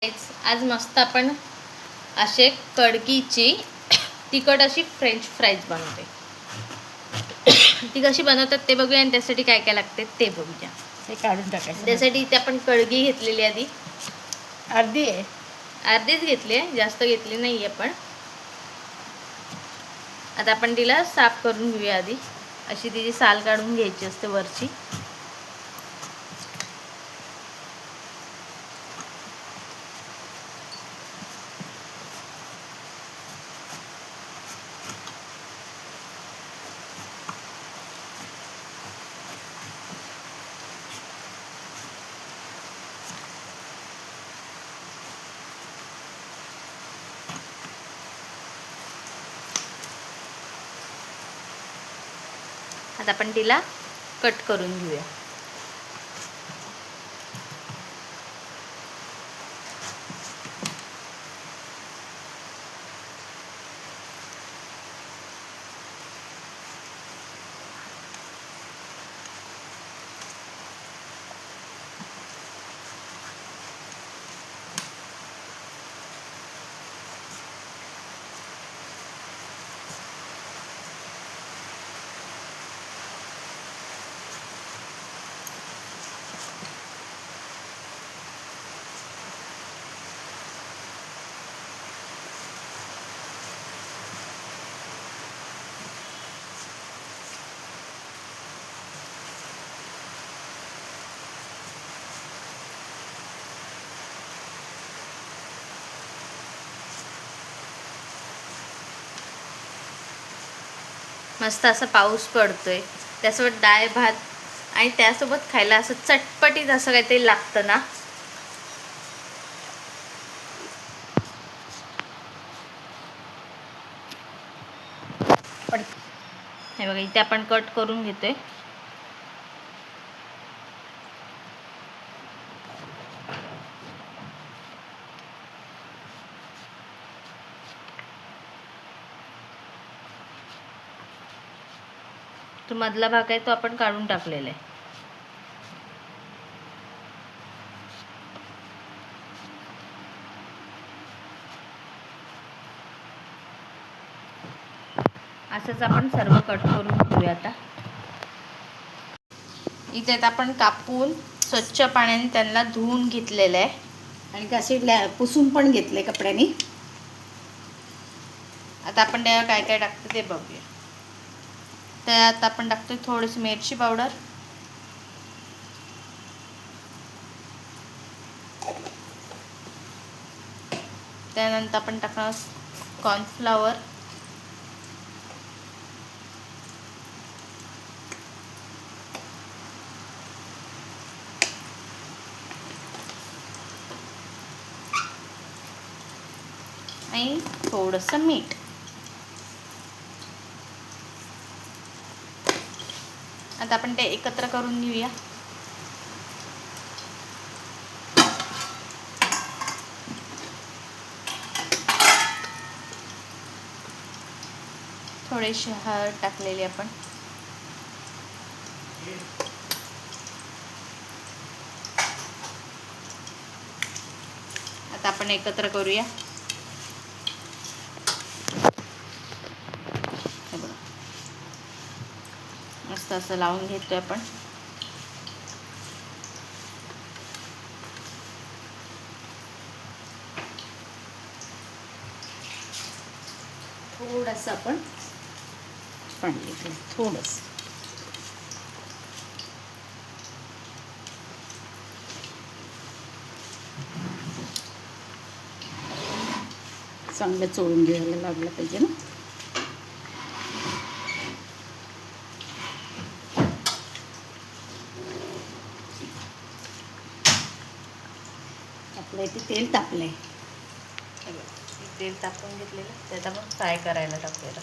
आज मस्त आपण असे कडकीची तिखट अशी फ्रेंच फ्राईज बनवते. ती कशी बनवतात ते बघूया आणि त्यासाठी काय काय लागते ते बघूया. हे काढून टाकायचं. त्यासाठी इथे आपण कळगी घेतलेली आधी अर्धी आहे, अर्धीच घेतली आहे, जास्त घेतली नाही आहे. पण आता आपण तिला साफ करून घेऊया. आधी अशी तिची साल काढून घ्यायची असते वरची. आता आपण तिला कट करून घेऊया. मस्त असा पाऊस पडतोय, त्यासोबत डाळ भात आणि त्यासोबत खायला असं चटपटीत असं काहीतरी लागतं ना. हे बघा, इथे आपण कट करून घेतोय. तो मधला भाग आहे तो आपण काढून टाकलेला आहे. असंच आपण सर्व कट करून घेऊया. आता इथे आपण कापून स्वच्छ पाण्याने त्यांना धुवून घेतलेलं आहे आणि कसे पुसून पण घेतले कपड्याने. आता आपण त्याला काय काय टाकतो ते बघूया. त्यात आपण टाकतोय थोडीशी मिरची पावडर, त्यानंतर आपण टाकणार कॉर्नफ्लॉवर, आणि थोडंसं मीठ. आता आपण ते एकत्र करून घेऊया. थोडीशी हळद टाकलेली आपण. आता आपण एकत्र करूया. मस्त असं लावून घेतोय आपण. थोडंसं आपण पाणी घेतलं, थोडंसं. चांगलं चोळून घ्यायला लागलं पाहिजे ना. आपलं इथे तेल तापलंय. तेल तापवून घेतलेलं त्यात आपण फ्राय करायला टाकूया.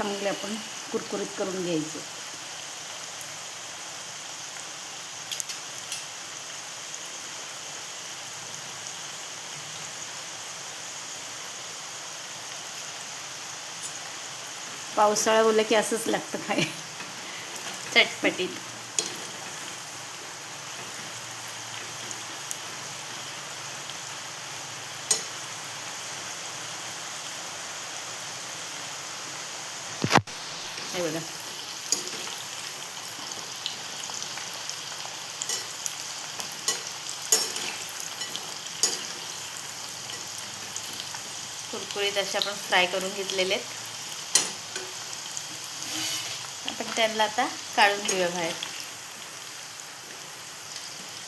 चांगले आपण कुरकुरीत करून घ्यायचे. पावसाळा बोललं की असंच लागतं काय, चटपटीत. हे बघा. कुरकुरीत असे आपण फ्राय करून घेतलेले आहेत. आपण त्यांना आता काढून घेऊया बाहेर.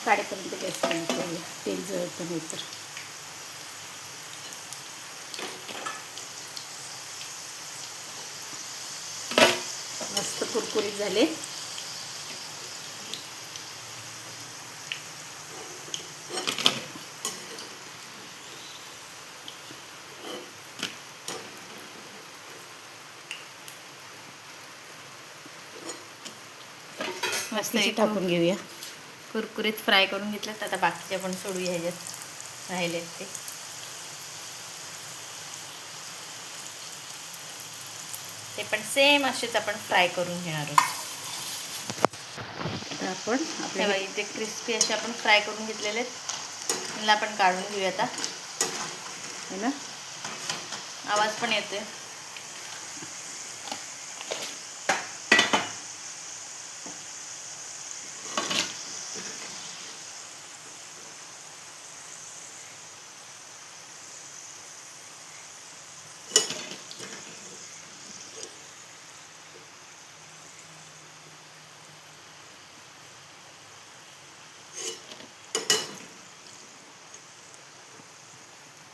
काढेपर्यंत गॅस कमी करूया, तेल जळतं नाही तर. मस्त कुरकुरीत झाले. मस्त बाकीचे टाकून घेऊया. कुरकुरीत फ्राय करून घेतलेत. आता बाकीचे आपण सोडूया ह्याच्यात राहिलेत ते. ते पण सेम असेच आपण फ्राय करून घेणार आहोत. आता आपण तेव्हा इथे क्रिस्पी असे आपण फ्राय करून घेतलेले आहेत. त्याला आपण काढून घेऊया आता. है ना, आवाज पण येतोय.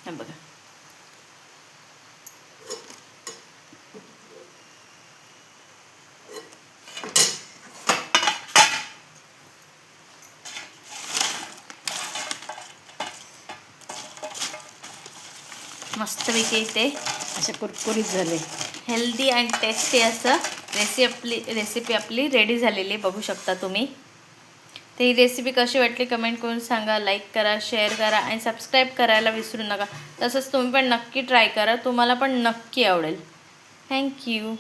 हे बघा. मस्तपैकी इथे असे कुरकुरीत झाले. हेल्दी अँड टेस्टी असं रेसिपी आपली रेडी झालेली आहे. बघू शकता तुम्ही. तर ही रेसिपी कशी वाटली कमेंट करून सांगा. लाईक करा, शेअर करा आणि सबस्क्राईब करायला विसरू नका. तसंच तुम्ही पण नक्की ट्राय करा, तुम्हाला पण नक्की आवडेल. थँक्यू.